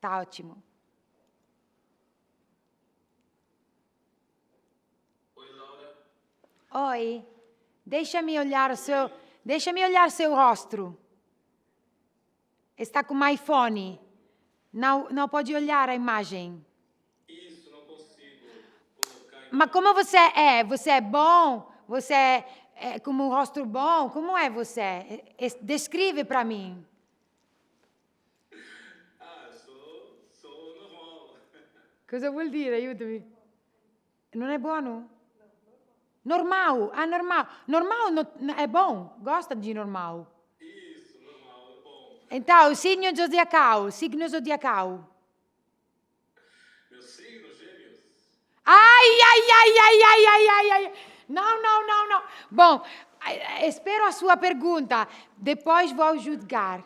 Tá ótimo. Oi, Laura. Oi. Deixa-me olhar seu rosto. Está com o iPhone. Não pode olhar a imagem. Isso, não consigo colocar em... Mas como você é? Você é bom? Você é com um rosto bom? Como é você? Descreve para mim. Ah, sou normal. Cosa vuol dire? Aiutami. Non è buono? Normal. Ah, normal. Normal é bom. Gosta de normal. Isso, normal, é bom. Então, signo zodiacal. Signo zodiacal. Meu signo, Gêmeos. Ai. Não. Bom, espero a sua pergunta. Depois vou julgar.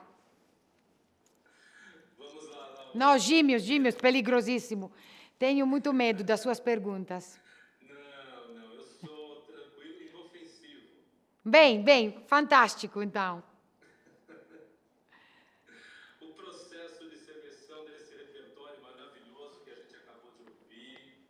Vamos lá, Laura. Não, gêmeos, perigosíssimo. Tenho muito medo das suas perguntas. Não, eu sou tranquilo e inofensivo. Bem, fantástico, então. O processo de seleção desse repertório maravilhoso que a gente acabou de ouvir.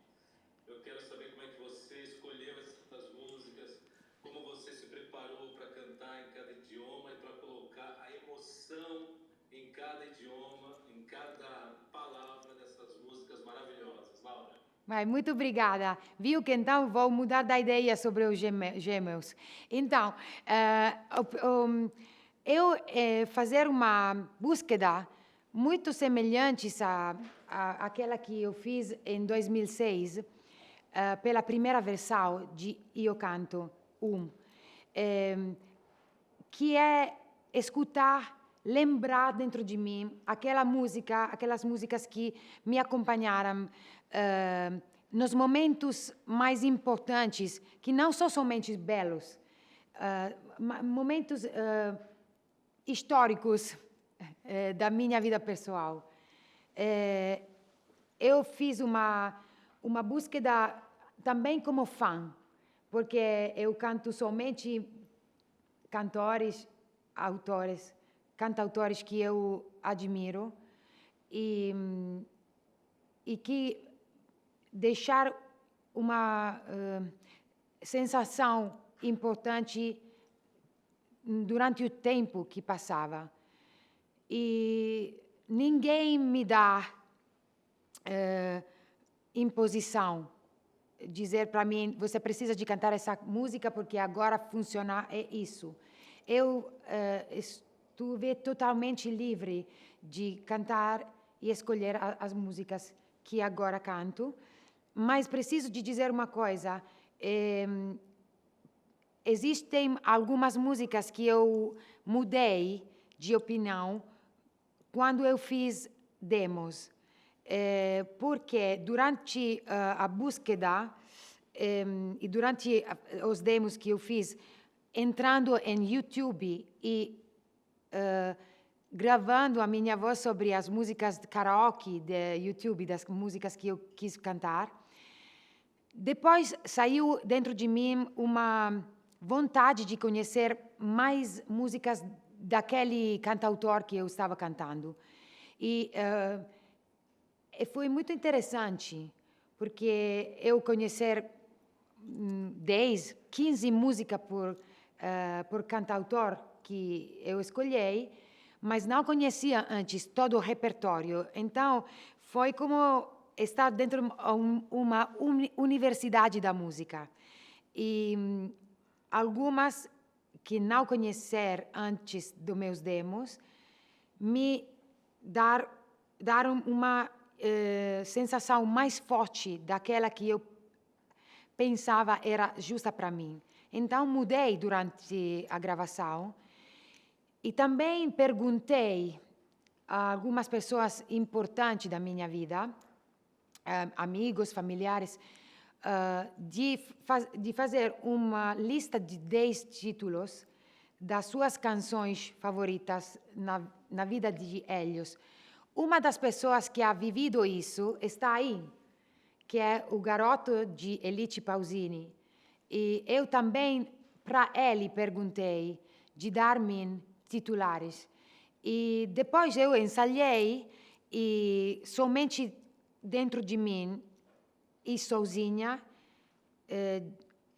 Eu quero saber como é que você escolheu essas músicas, como você se preparou para cantar em cada idioma e para colocar a emoção em cada idioma, em cada palavra dessas músicas maravilhosas. Laura. Muito obrigada. Viu que então vou mudar da ideia sobre os gêmeos. Então, eu fazer uma búsqueda muito semelhante àquela que eu fiz em 2006, pela primeira versão de Io Canto 1, que é escutar, lembrar dentro de mim aquelas músicas que me acompanharam nos momentos mais importantes, que não são somente belos, momentos históricos da minha vida pessoal. Eu fiz uma búsqueda também como fã, porque eu canto somente cantautores que eu admiro e que deixar uma sensação importante durante o tempo que passava. E ninguém me dá imposição, dizer para mim, você precisa de cantar essa música porque agora funciona, é isso. Eu estive totalmente livre de cantar e escolher as músicas que agora canto, mas preciso de dizer uma coisa, existem algumas músicas que eu mudei de opinião quando eu fiz demos, porque durante a búsqueda e durante os demos que eu fiz, entrando em YouTube e gravando a minha voz sobre as músicas de karaoke de YouTube, das músicas que eu quis cantar, depois saiu dentro de mim uma vontade de conhecer mais músicas daquele cantautor que eu estava cantando. E foi muito interessante, porque eu conhecer 10, 15 músicas por cantautor que eu escolhi, mas não conhecia antes todo o repertório. Então, foi como estar dentro de uma universidade da música. E algumas que não conhecer antes dos meus demos me deram uma sensação mais forte daquela que eu pensava era justa para mim. Então, mudei durante a gravação e também perguntei a algumas pessoas importantes da minha vida, amigos, familiares, de fazer uma lista de 10 títulos das suas canções favoritas na vida de eles. Uma das pessoas que ha vivido isso está aí, que é o garoto de Elige Pausini. E eu também, para ele, perguntei de dar-me titulares. E depois eu ensaiei E somente dentro de mim e sozinha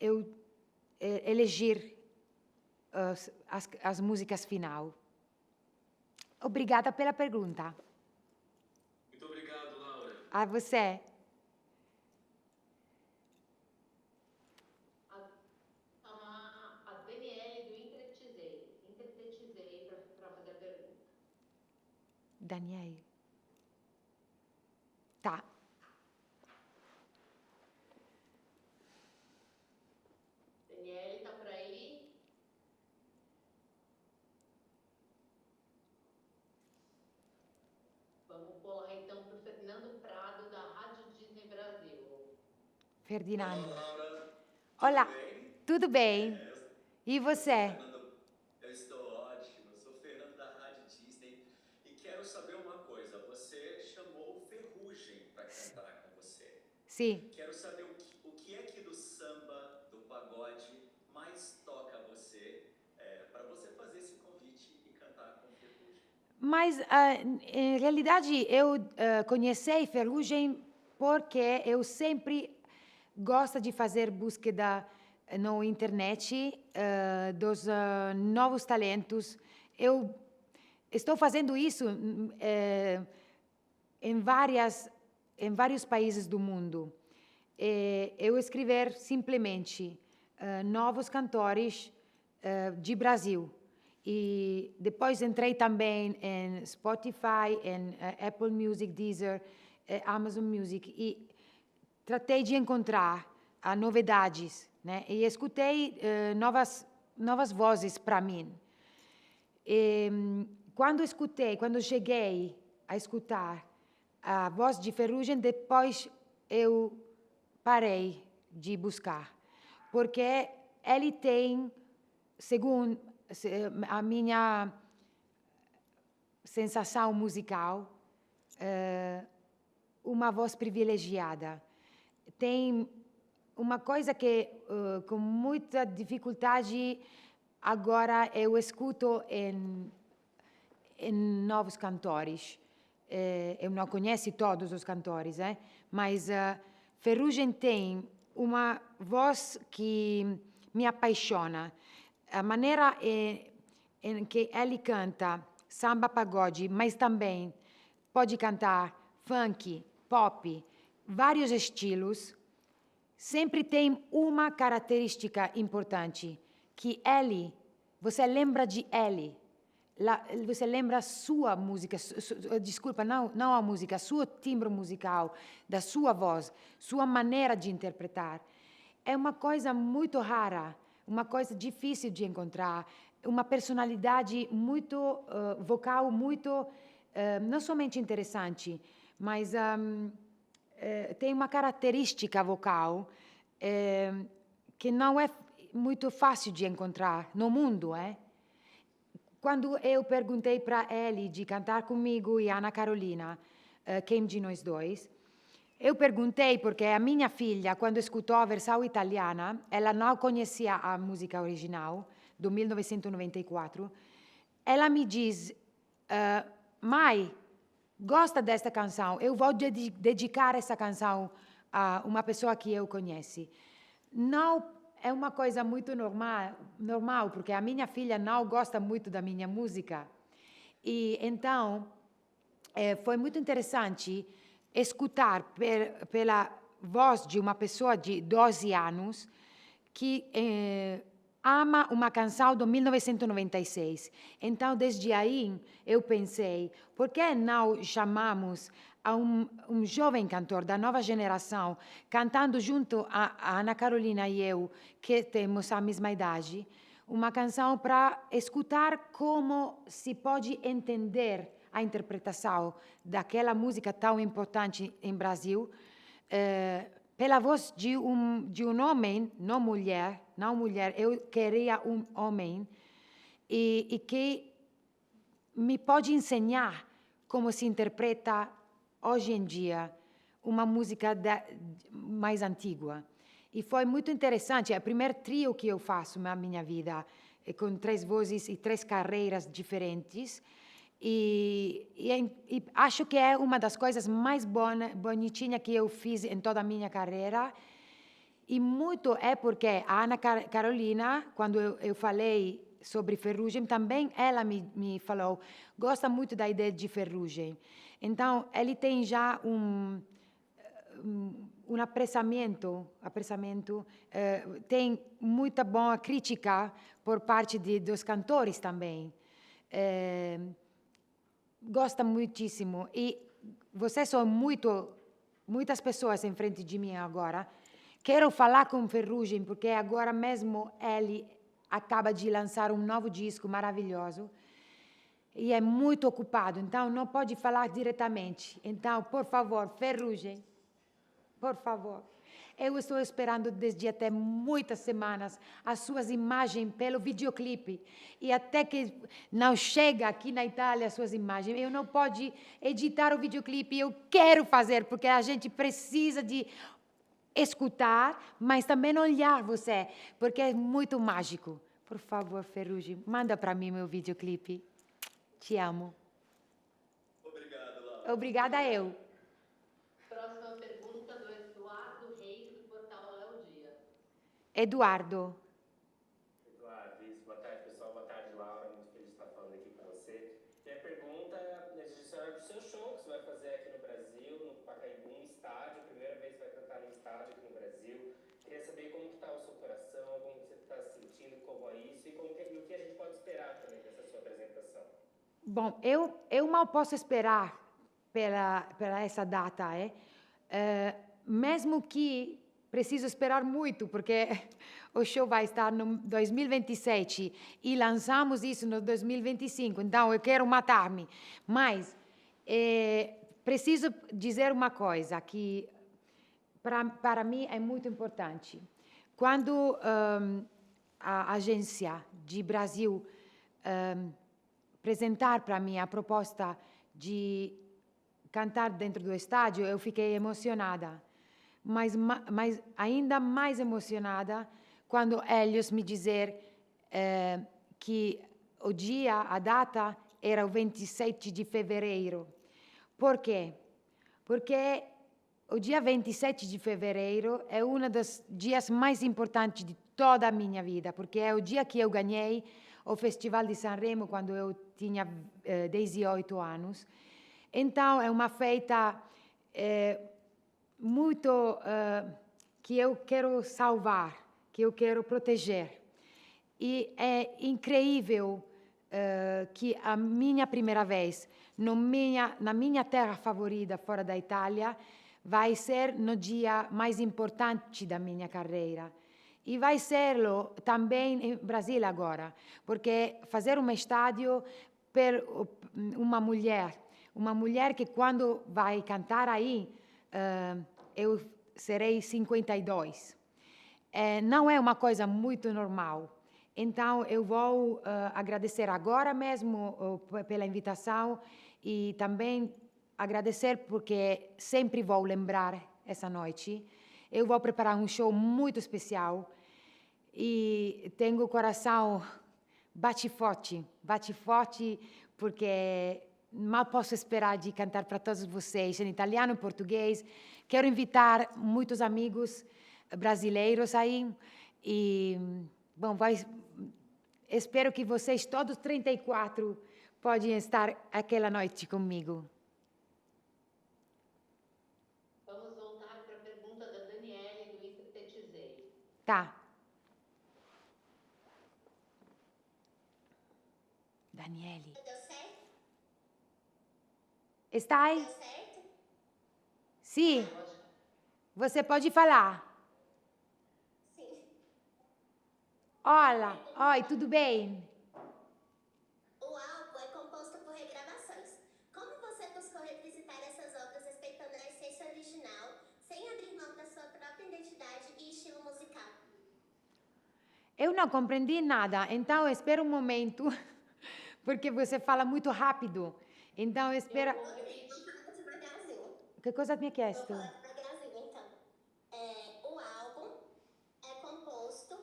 eu elegir as músicas final. Obrigada pela pergunta. Muito obrigado, Laura. A você. A Daniele do Intertetizei para fazer a pergunta. Daniele. Tá. Daniele, tá por aí? Vamos pular então para o Fernando Prado, da Rádio Disney Brasil. Ferdinando. Olá, Laura. Olá. Tudo bem? Tudo bem? E Eu você? estou ótimo. Eu sou o Fernando da Rádio Disney e quero saber uma coisa. Você chamou o Ferrugem para cantar com você. Sim. Quero saber o que é que do samba, do pagode, mais toca você, para você fazer esse convite e cantar com o Ferrugem. Mas, em realidade, eu conheci Ferrugem porque eu sempre gosto de fazer búsqueda na internet dos novos talentos. Eu estou fazendo isso em vários países do mundo. Eu escrever simplesmente novos cantores de Brasil. E depois entrei também em Spotify, em Apple Music, Deezer, Amazon Music e tratei de encontrar novidades, né? E escutei novas vozes para mim. E, quando cheguei a escutar a voz de Ferrugem, depois eu parei de buscar, porque ele tem, segundo a minha sensação musical, uma voz privilegiada. Tem uma coisa que, com muita dificuldade, agora eu escuto em novos cantores. Eu não conheço todos os cantores, mas Ferrugem tem uma voz que me apaixona. A maneira em que ele canta samba, pagode, mas também pode cantar funk, pop, vários estilos, sempre tem uma característica importante, que ele, você lembra de ele, você lembra a sua música, desculpa, não a música, seu timbre musical, da sua voz, sua maneira de interpretar. É uma coisa muito rara, uma coisa difícil de encontrar, uma personalidade muito vocal, muito, não somente interessante, mas tem uma característica vocal que não é muito fácil de encontrar no mundo, Quando eu perguntei para ele de cantar comigo e Ana Carolina, quem de nós dois, eu perguntei porque a minha filha, quando escutou a versão italiana, ela não conhecia a música original, do 1994, ela me diz, mãe, gosta desta canção, eu vou dedicar essa canção a uma pessoa que eu conheço. Não é uma coisa muito normal, porque a minha filha não gosta muito da minha música. E então, foi muito interessante escutar pela voz de uma pessoa de 12 anos que ama uma canção de 1996. Então, desde aí, eu pensei, por que não chamamos a um jovem cantor da nova geração, cantando junto a Ana Carolina e eu, que temos a mesma idade, uma canção para escutar como se pode entender a interpretação daquela música tão importante em Brasil, pela voz de um homem, não mulher, eu queria um homem, e que me pode ensinar como se interpreta hoje em dia uma música mais antiga. E foi muito interessante, é o primeiro trio que eu faço na minha vida, com 3 vozes e 3 carreiras diferentes. E acho que é uma das coisas mais bonitinhas que eu fiz em toda a minha carreira. E muito é porque a Ana Carolina, quando eu falei sobre Ferrugem, também ela me falou, gosta muito da ideia de Ferrugem. Então, ele tem já um apressamento, tem muita boa crítica por parte dos cantores também. Gosta muitíssimo. E vocês são muitas pessoas em frente de mim agora. Quero falar com Ferrugem, porque agora mesmo ele acaba de lançar um novo disco maravilhoso e é muito ocupado, então não pode falar diretamente. Então, por favor, Ferrugem, por favor. Eu estou esperando desde até muitas semanas as suas imagens pelo videoclipe. E até que não chega aqui na Itália as suas imagens, eu não posso editar o videoclipe. Eu quero fazer, porque a gente precisa de escutar, mas também olhar você, porque é muito mágico. Por favor, Ferrugem, manda para mim meu videoclipe. Te amo. Obrigado, Laura. Obrigada eu. Próxima pergunta do Eduardo Reis, do portal Léo Dias. Eduardo. Eduardo, isso. Boa tarde, pessoal. Boa tarde, Laura. Muito feliz de estar falando aqui com você. Minha pergunta é direcionada para o seu show que você vai fazer aqui no Brasil, no Pacaembu, um estádio. Primeira vez que vai cantar num estádio aqui no Brasil. Queria saber como que está o seu coração, como que você está se sentindo, como é isso e o que a gente pode esperar também dessa sua apresentação. Bom, eu mal posso esperar pela essa data, mesmo que preciso esperar muito, porque o show vai estar no 2027 e lançamos isso no 2025, então eu quero matar-me. Mas preciso dizer uma coisa que para mim é muito importante. Quando a agência de Brasil apresentar para mim a proposta de cantar dentro do estádio, eu fiquei emocionada. Mas ainda mais emocionada quando Helios me dizer que o dia, a data, era o 27 de fevereiro. Por quê? Porque o dia 27 de fevereiro é um dos dias mais importantes de toda a minha vida, porque é o dia que eu ganhei o Festival de Sanremo quando eu tinha 18 anos. Então, é uma festa muito que eu quero salvar, que eu quero proteger. E é incrível que a minha primeira vez na minha terra favorita, fora da Itália, vai ser no dia mais importante da minha carreira. E vai serlo também em Brasil agora, porque fazer um estádio per uma mulher que quando vai cantar aí, eu serei 52. Não é uma coisa muito normal. Então, eu vou agradecer agora mesmo pela invitação e também agradecer porque sempre vou lembrar essa noite. Eu vou preparar um show muito especial e tenho o coração bate forte porque mal posso esperar de cantar para todos vocês em italiano e português. Quero invitar muitos amigos brasileiros aí e, bom, espero que vocês, todos 34, podem estar aquela noite comigo. Vamos voltar para a pergunta da Daniele, do Intertetizei. Tá. Daniele. Deu certo? Está aí? Deu certo? Sim. Você pode falar. Sim. Olá. Oi, tudo bem? O álbum é composto por regravações. Como você buscou revisitar essas obras respeitando a essência original, sem abrir mão da sua própria identidade e estilo musical? Eu não compreendi nada, então espera um momento, porque você fala muito rápido. Então espera. Ok, vamos falar devagarzinho. Que coisa me Vou chiesto? falar devagarzinho, então. O álbum é composto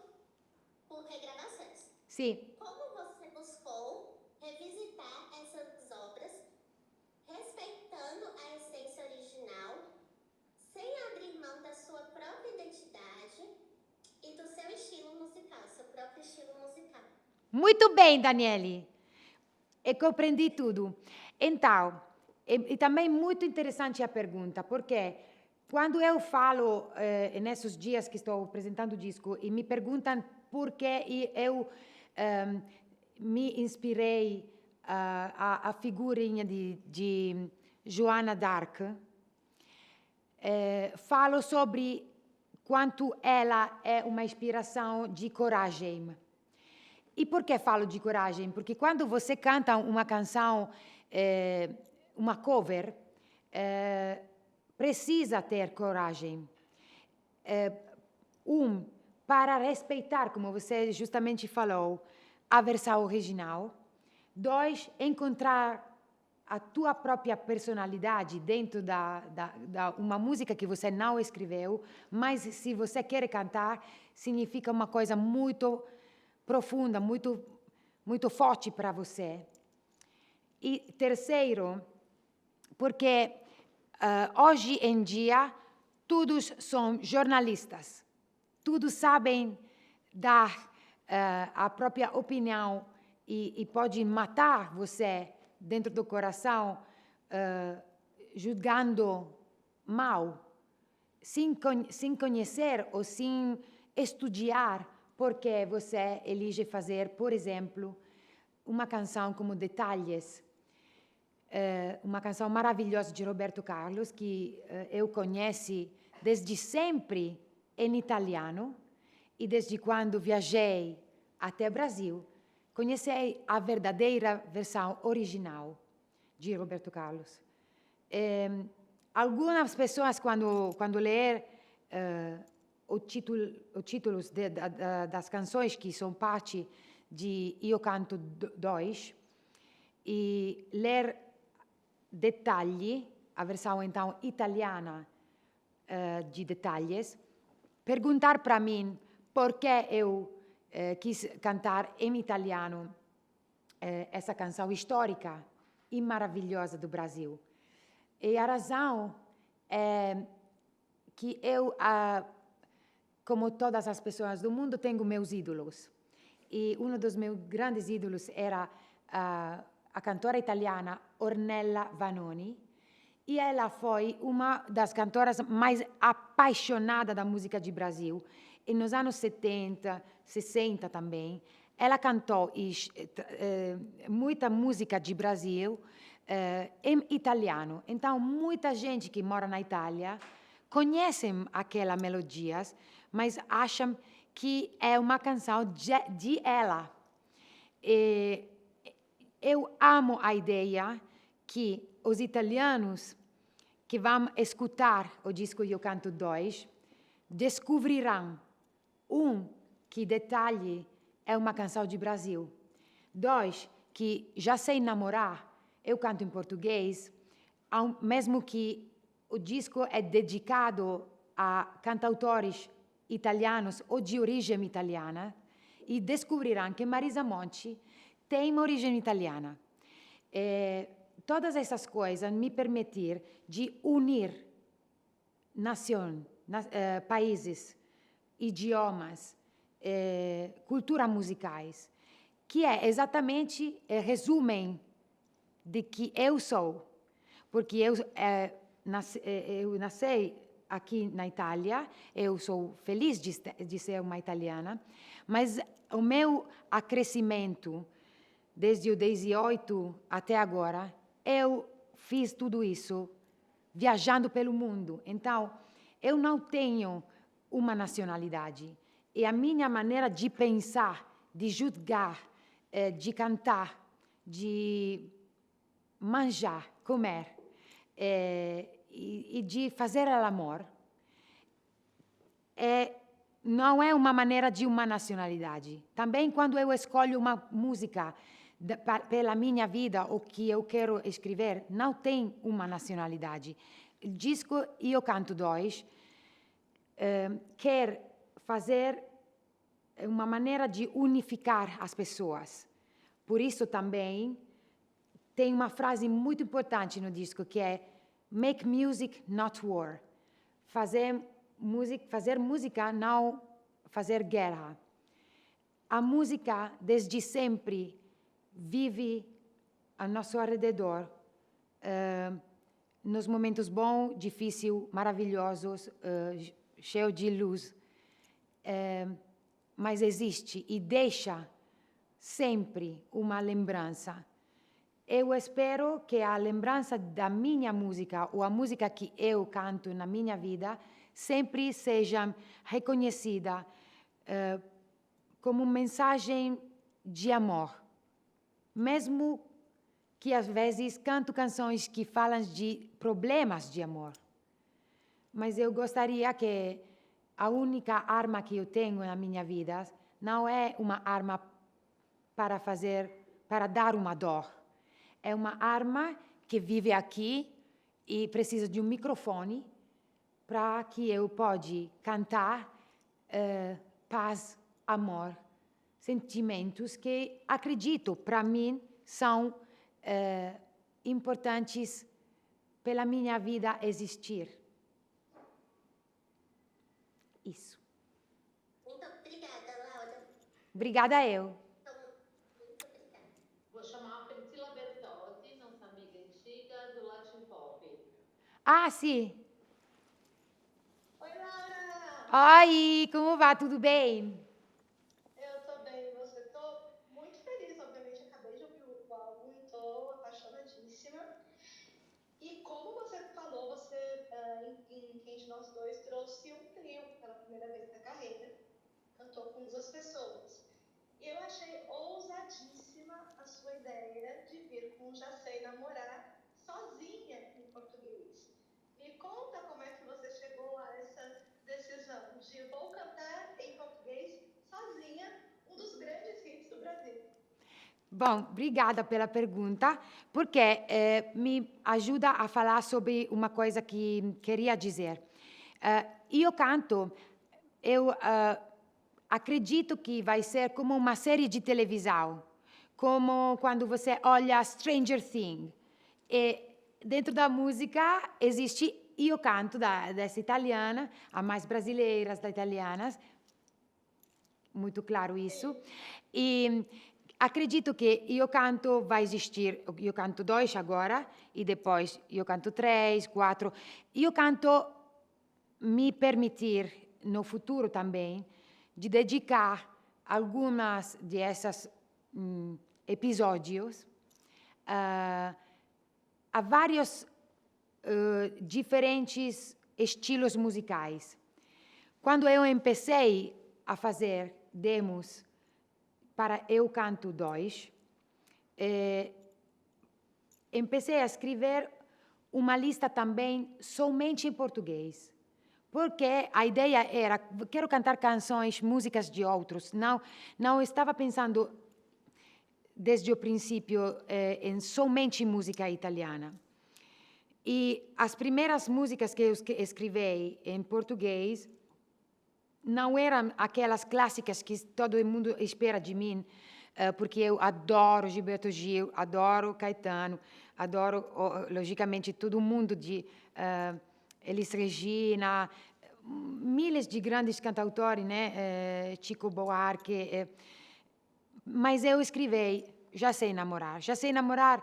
por regravações. Sì. Como você buscou revisitar essas obras sua própria identidade e do seu estilo musical, seu próprio estilo musical. Muito bem, Daniele. Eu compreendi tudo. Então, e também muito interessante a pergunta, porque quando eu falo, nesses dias que estou apresentando o disco, e me perguntam por que eu me inspirei a figurinha de Joana d'Arc, falo sobre quanto ela é uma inspiração de coragem. E por que falo de coragem? Porque quando você canta uma canção, uma cover, precisa ter coragem. Para respeitar, como você justamente falou, a versão original. 2, encontrar a tua própria personalidade dentro da uma música que você não escreveu, mas se você quer cantar, significa uma coisa muito profunda, muito, muito forte para você. E terceiro, porque hoje em dia todos são jornalistas, todos sabem dar a própria opinião e pode matar você dentro do coração, julgando mal, sem conhecer ou sem estudar porque você elige fazer, por exemplo, uma canção como Detalhes, uma canção maravilhosa de Roberto Carlos, que eu conheço desde sempre em italiano, e desde quando viajei até o Brasil, conheci a verdadeira versão original de Roberto Carlos. Algumas pessoas, quando ler os títulos das canções que são parte de Io Canto 2 e ler Detalhe, a versão então italiana de Detalhes, perguntar para mim por que eu quis cantar em italiano essa canção histórica e maravilhosa do Brasil. E a razão é que eu, como todas as pessoas do mundo, tenho meus ídolos. E um dos meus grandes ídolos era a cantora italiana Ornella Vanoni, e ela foi uma das cantoras mais apaixonadas da música de Brasil. E nos anos 70, 60 também, ela cantou muita música de Brasil em italiano. Então, muita gente que mora na Itália conhece aquelas melodias, mas acham que é uma canção de ela. E eu amo a ideia que os italianos que vão escutar o disco Io Canto 2 descobrirão, que Detalhe é uma canção de Brasil. 2, que Já Sei Namorar, eu canto em português, mesmo que o disco é dedicado a cantautores italianos ou de origem italiana, e descobrirão que Marisa Monte tem uma origem italiana. Todas essas coisas me permitem de unir países, idiomas, culturas musicais, que é exatamente resumem de que eu sou. Porque eu nasci aqui na Itália, eu sou feliz de ser uma italiana, mas o meu crescimento, desde os 18 até agora, eu fiz tudo isso viajando pelo mundo. Então, eu não tenho uma nacionalidade. E a minha maneira de pensar, de julgar, de cantar, de manjar, comer, e de fazer amor, não é uma maneira de uma nacionalidade. Também quando eu escolho uma música pela minha vida, o que eu quero escrever, não tem uma nacionalidade. O disco Io Canto 2 quer fazer uma maneira de unificar as pessoas. Por isso também tem uma frase muito importante no disco que é Make music, not war. Fazer fazer música, não fazer guerra. A música, desde sempre, vive ao nosso redor, nos momentos bons, difíceis, maravilhosos, cheios de luz. Mas existe e deixa sempre uma lembrança. Eu espero que a lembrança da minha música, ou a música que eu canto na minha vida, sempre seja reconhecida como uma mensagem de amor. Mesmo que às vezes canto canções que falam de problemas de amor. Mas eu gostaria que a única arma que eu tenho na minha vida não é uma arma para dar uma dor. É uma arma que vive aqui e precisa de um microfone para que eu possa cantar paz, amor, sentimentos que, acredito, para mim, são importantes pela minha vida existir. Isso. Muito obrigada, Laura. Obrigada eu. Muito obrigada. Vou chamar a Priscila Bertotti, nossa amiga antiga do Latin Pop. Ah, sim. Oi, Laura! Oi, como vai? Tudo bem? Eu tô bem, você? Tô muito feliz, obviamente, acabei de ouvir o álbum e tô apaixonadíssima. E como você falou, você, em Quem de Nós Dois, trouxe um trio pela primeira vez na carreira, cantou com 2 pessoas. E eu achei ousadíssima a sua ideia de vir com Já Sei Namorar sozinha em português. Me conta como é que você chegou a essa decisão de vou cantar em português sozinha, um dos grandes hits do Brasil. Bom, obrigada pela pergunta, porque me ajuda a falar sobre uma coisa que queria dizer. Eu canto, eu acredito que vai ser como uma série de televisão, como quando você olha Stranger Things. E dentro da música existe eu canto dessa italiana, a mais brasileiras da italianas, muito claro isso. E acredito que eu canto vai existir, eu canto 2 agora, e depois eu canto 3, 4. Eu canto me permitir, no futuro também, de dedicar algumas desses episódios a vários diferentes estilos musicais. Quando eu comecei a fazer demos para Eu Canto 2, comecei a escrever uma lista também somente em português, porque a ideia era, quero cantar canções, músicas de outros, não estava pensando desde o princípio em somente música italiana. E as primeiras músicas que eu escrevi em português não eram aquelas clássicas que todo mundo espera de mim, porque eu adoro Gilberto Gil, adoro Caetano, adoro, logicamente, todo mundo de Elis Regina, milhares de grandes cantautores, né? Chico Buarque. Mas eu escrevi Já Sei Namorar. Já Sei Namorar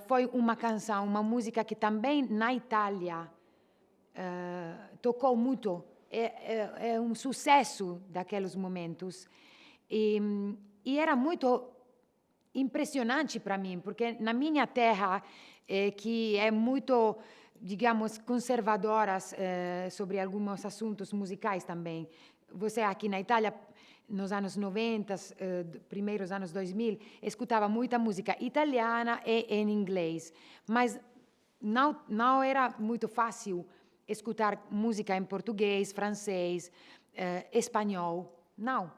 foi uma canção, uma música que também na Itália tocou muito. É um sucesso daqueles momentos. E era muito impressionante para mim, porque na minha terra, que é muito, digamos, conservadora sobre alguns assuntos musicais também. Você aqui na Itália, nos anos 90, primeiros anos 2000, escutava muita música italiana e em inglês, mas não era muito fácil escutar música em português, francês, espanhol, não.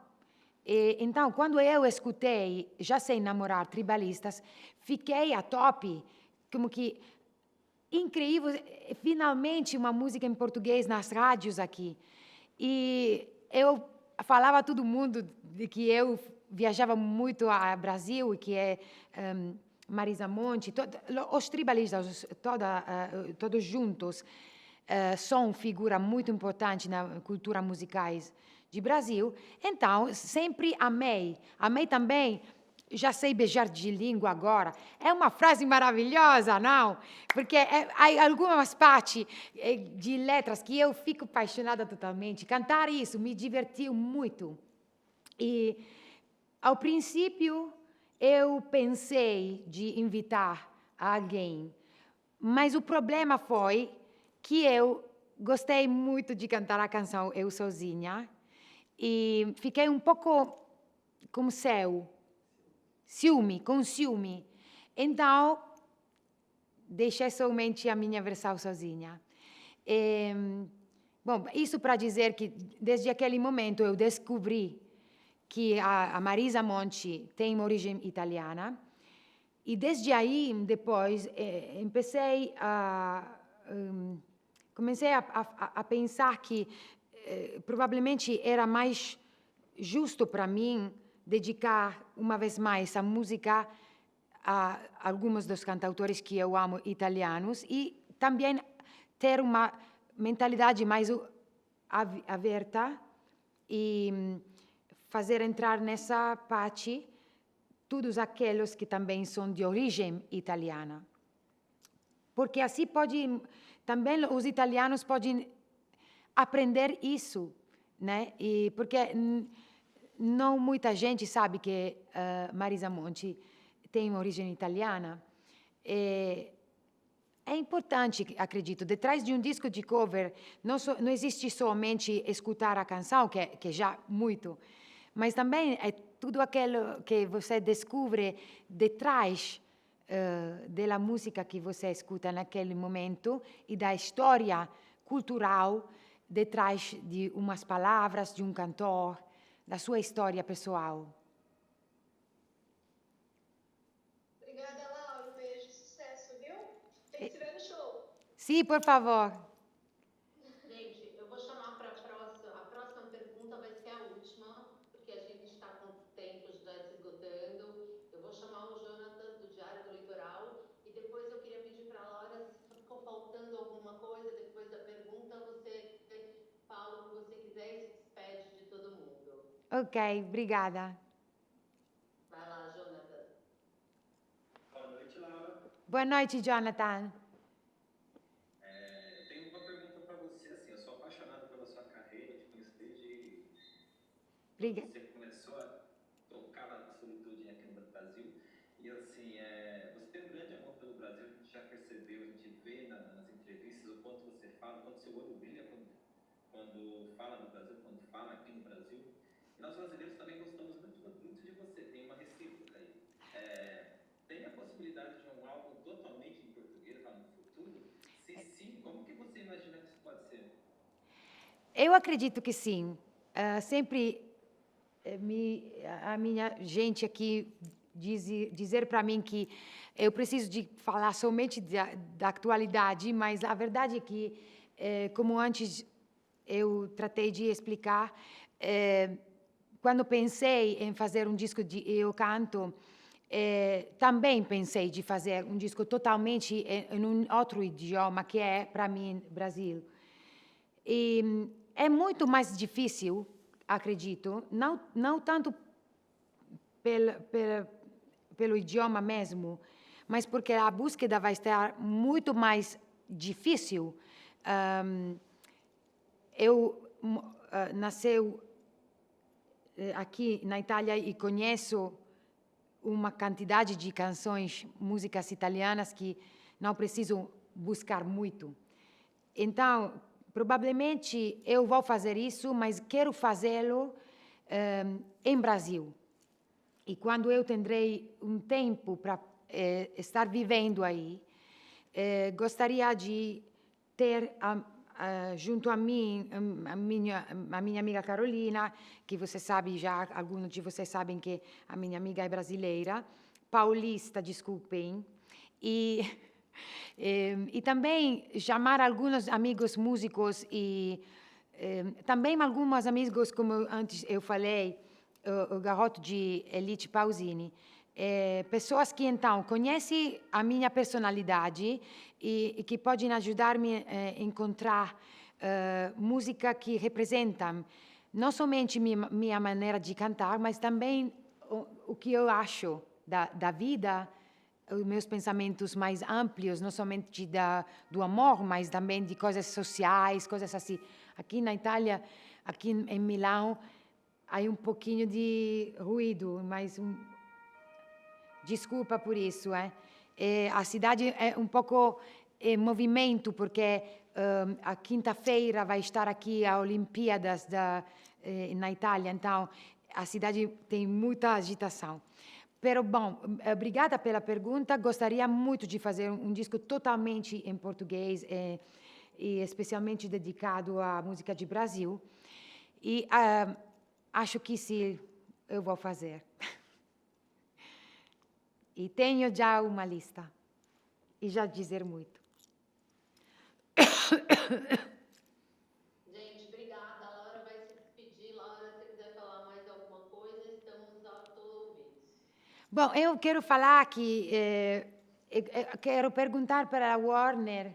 Então, quando eu escutei Já Sei Namorar, Tribalistas, fiquei a top, como que incrível, finalmente uma música em português nas rádios aqui. E eu falava a todo mundo de que eu viajava muito ao Brasil e que Marisa Monte, os tribalistas, todos juntos, são figura muito importante na cultura musicais de Brasil. Então, sempre amei. Amei também, já sei beijar de língua agora. É uma frase maravilhosa, não? Porque há algumas partes de letras que eu fico apaixonada totalmente. Cantar isso me divertiu muito. E, ao princípio, eu pensei de invitar alguém, mas o problema foi que eu gostei muito de cantar a canção Eu Sozinha e fiquei um pouco com ciúme. Então, deixei somente a minha versão sozinha. Bom, isso para dizer que, desde aquele momento, eu descobri que a Marisa Monti tem uma origem italiana. E desde aí, depois, comecei a pensar que provavelmente era mais justo para mim dedicar uma vez mais a música a alguns dos cantautores que eu amo italianos e também ter uma mentalidade mais aberta e fazer entrar nessa parte todos aqueles que também são de origem italiana. Porque assim também os italianos podem aprender isso, né? E porque não muita gente sabe que Marisa Monti tem origem italiana. É importante, acredito, detrás de um disco de cover, não existe somente escutar a canção, que já muito, mas também é tudo aquilo que você descobre detrás da música que você escuta naquele momento e da história cultural detrás de umas palavras de um cantor, da sua história pessoal. Obrigada, Laura. Um beijo, sucesso, viu? Tem que se ver no show. Sim, por favor. Gente, eu vou chamar para a próxima pergunta, vai ser a última, porque a gente está com o tempo já se esgotando. Eu vou chamar o Jonathan do Diário do Litoral e depois eu queria pedir para a Laura, se ficou faltando alguma coisa depois da pergunta, você fala o que você quiser e se despede de todo mundo. Ok, obrigada. Vai lá, Jonathan. Boa noite, Laura. Boa noite, Jonathan. Eu tenho uma pergunta para você, assim, eu sou apaixonado pela sua carreira, te conheço desde Obrigada. você começou a tocar lá na Solitude aqui no Brasil, e assim, você tem um grande amor pelo Brasil, a gente já percebeu, a gente vê nas entrevistas o quanto você fala, o quanto seu olho brilha quando fala no Brasil, quando fala aqui no Brasil, e nós brasileiros também gostamos muito de você, tem uma recíproca aí. Tem a possibilidade de um álbum totalmente em português lá no futuro? Se sim, como que você imagina que isso pode ser? Eu acredito que sim. Sempre a minha gente aqui dizer para mim que eu preciso de falar somente da atualidade, mas a verdade é que, como antes eu tratei de explicar, quando pensei em fazer um disco de Eu Canto, também pensei de fazer um disco totalmente em um outro idioma, que é, para mim, Brasil. E é muito mais difícil, acredito, não tanto pelo idioma mesmo, mas porque a búsqueda vai estar muito mais difícil. Eu nasci aqui na Itália e conheço uma quantidade de canções, músicas italianas que não preciso buscar muito. Então, provavelmente eu vou fazer isso, mas quero fazê-lo em Brasil. E quando eu terei um tempo para estar vivendo aí, gostaria de ter junto a mim a minha amiga Carolina, que você sabe já, alguns de vocês sabem que a minha amiga é brasileira, paulista, desculpem, e também chamar alguns amigos músicos e também alguns amigos, como antes eu falei, o garoto de Elite Pausini, pessoas que então conhecem a minha personalidade e que podem ajudar-me a encontrar música que representa não somente minha maneira de cantar, mas também o que eu acho da vida, os meus pensamentos mais amplos, não somente do amor, mas também de coisas sociais, coisas assim. Aqui na Itália, aqui em Milão, há um pouquinho de ruído, mas desculpa por isso. A cidade é um pouco em movimento, porque a quinta-feira vai estar aqui a Olimpíadas na Itália, então a cidade tem muita agitação. Pero, bom, obrigada pela pergunta. Gostaria muito de fazer um disco totalmente em português e especialmente dedicado à música de Brasil. E acho que sim, eu vou fazer. E tenho já uma lista. E já dizer muito. Gente, obrigada. A Laura vai se despedir. Laura, se você quiser falar mais alguma coisa, estamos a todos ouvidos. Bom, eu quero falar que quero perguntar para a Warner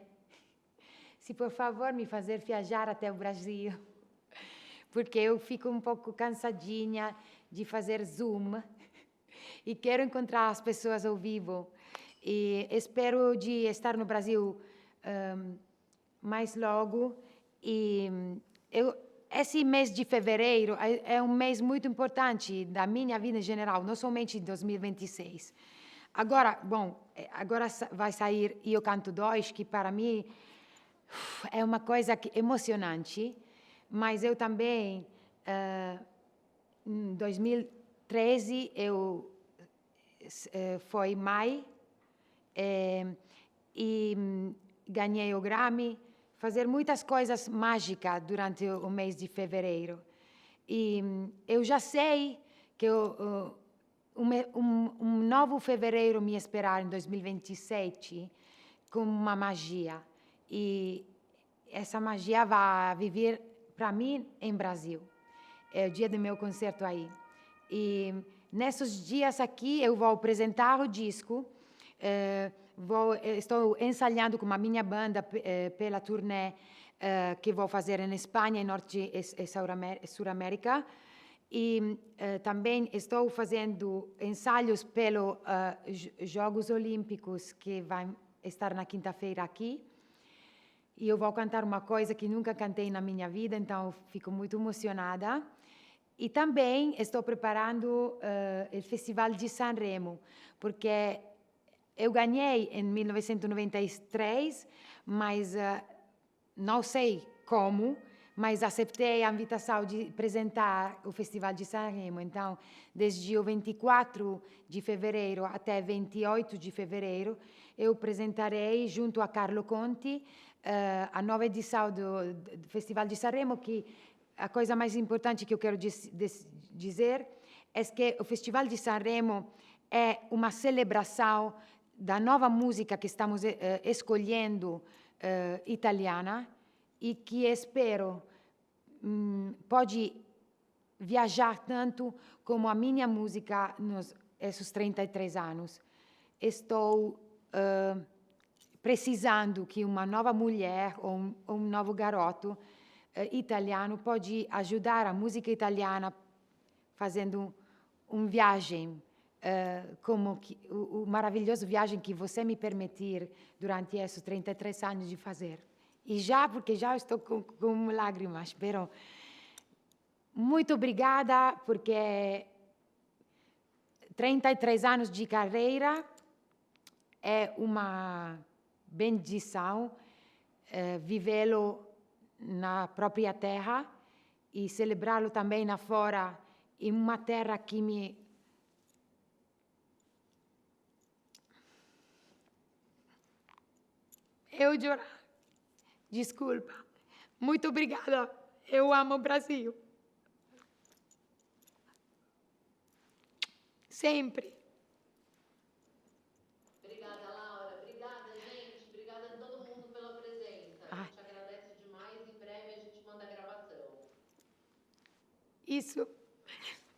se, por favor, me fazer viajar até o Brasil, porque eu fico um pouco cansadinha de fazer Zoom e quero encontrar as pessoas ao vivo. E espero de estar no Brasil mais logo. E esse mês de fevereiro é um mês muito importante da minha vida em geral, não somente em 2026. Agora, bom, agora vai sair Eu Canto 2, que para mim é uma coisa emocionante, mas eu também, em 2013, foi maio, e ganhei o Grammy, fazer muitas coisas mágicas durante o mês de fevereiro. E eu já sei que um novo fevereiro me esperar em 2027 com uma magia. E essa magia vai viver para mim em Brasil. É o dia do meu concerto aí. E nesses dias aqui eu vou apresentar o disco. Estou ensaiando com a minha banda pela turnê que vou fazer em Espanha, em Norte e Sul-América. E também estou fazendo ensaios pelos Jogos Olímpicos que vão estar na quinta-feira aqui. E eu vou cantar uma coisa que nunca cantei na minha vida, então fico muito emocionada. E também estou preparando o Festival de Sanremo, porque eu ganhei em 1993, mas não sei como, mas aceitei a invitação de apresentar o Festival de Sanremo. Então, desde o 24 de fevereiro até 28 de fevereiro, eu apresentarei, junto a Carlo Conti, a nova edição do Festival de Sanremo, que a coisa mais importante que eu quero dizer é que o Festival de Sanremo é uma celebração da nova música que estamos escolhendo italiana e que espero pode viajar tanto como a minha música nesses 33 anos. Estou precisando que uma nova mulher ou um novo garoto italiano pode ajudar a música italiana fazendo uma viagem, como o maravilhoso viagem que você me permitir durante esses 33 anos de fazer. E porque já estou com lágrimas, pero muito obrigada, porque 33 anos de carreira é uma bendição vivê-lo na própria terra e celebrá-lo também na fora, em uma terra que me eu chorar. Desculpa. Muito obrigada. Eu amo o Brasil. Sempre. Obrigada, Laura. Obrigada, gente. Obrigada a todo mundo pela presença. A gente agradece demais. Em breve a gente manda a gravação. Isso.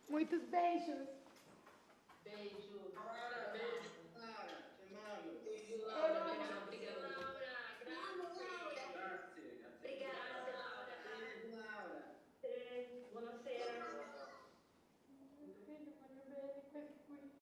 Muitos beijos. Beijo. Bora, beijo.